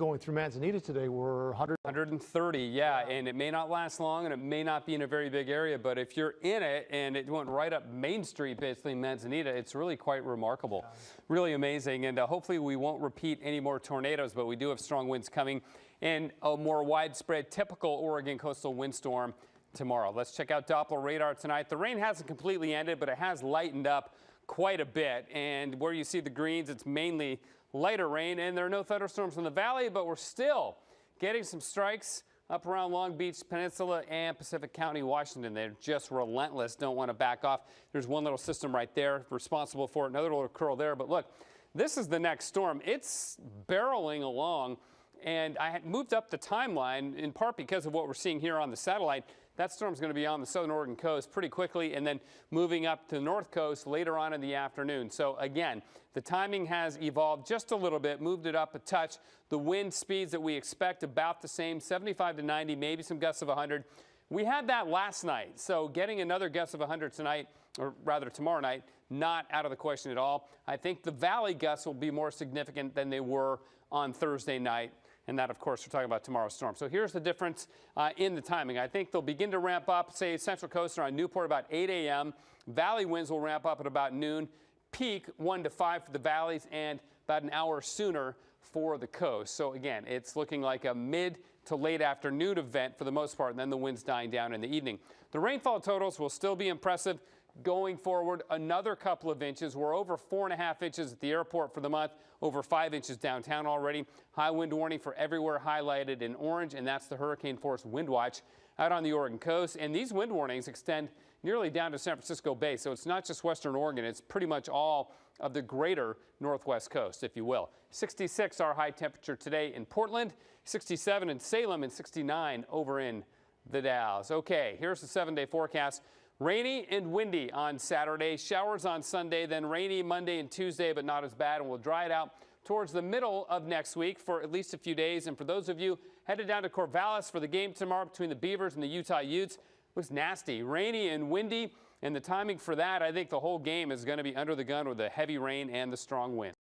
going through Manzanita today were 130, yeah, and it may not last long, and it may not be in a very big area, but if you're in it and it went right up Main Street, basically Manzanita, it's really quite remarkable, really amazing, and hopefully we won't repeat any more tornadoes, but we do have strong winds coming and a more widespread, typical Oregon coastal windstorm tomorrow. Let's check out Doppler radar tonight. The rain hasn't completely ended, but it has lightened up quite a bit, and where you see the greens, it's mainly lighter rain, and there are no thunderstorms in the valley, but we're still getting some strikes up around Long Beach Peninsula and Pacific County, Washington. They're just relentless, don't want to back off. There's one little system right there responsible for it, another little curl there, but look, this is the next storm. It's barreling along, and I had moved up the timeline in part because of what we're seeing here on the satellite. That storm's going to be on the southern Oregon coast pretty quickly and then moving up to the north coast later on in the afternoon. So again, the timing has evolved just a little bit, moved it up a touch. The wind speeds that we expect about the same, 75 to 90, maybe some gusts of 100. We had that last night, so getting another gust of 100 tonight, or rather tomorrow night, not out of the question at all. I think the valley gusts will be more significant than they were on Thursday night. And that, of course, we're talking about tomorrow's storm. So here's the difference in the timing. I think they'll begin to ramp up, say, Central Coast around Newport about 8 a.m. Valley winds will ramp up at about noon. Peak 1 to 5 for the valleys and about an hour sooner for the coast. So, again, it's looking like a mid to late afternoon event for the most part, and then the winds dying down in the evening. The rainfall totals will still be impressive. Going forward, another couple of inches. We're over 4.5 inches at the airport for the month, over 5 inches downtown already. High wind warning for everywhere highlighted in orange, and that's the hurricane force wind watch out on the Oregon coast. And these wind warnings extend nearly down to San Francisco Bay, so it's not just western Oregon, it's pretty much all of the greater northwest coast, if you will. 66 our high temperature today in Portland, 67 in Salem, and 69 over in the Dalles. Okay, here's the 7-day forecast. Rainy and windy on Saturday, showers on Sunday, then rainy Monday and Tuesday, but not as bad, and we'll dry it out towards the middle of next week for at least a few days. And for those of you headed down to Corvallis for the game tomorrow between the Beavers and the Utah Utes, looks nasty, rainy and windy, and the timing for that, I think the whole game is going to be under the gun with the heavy rain and the strong wind.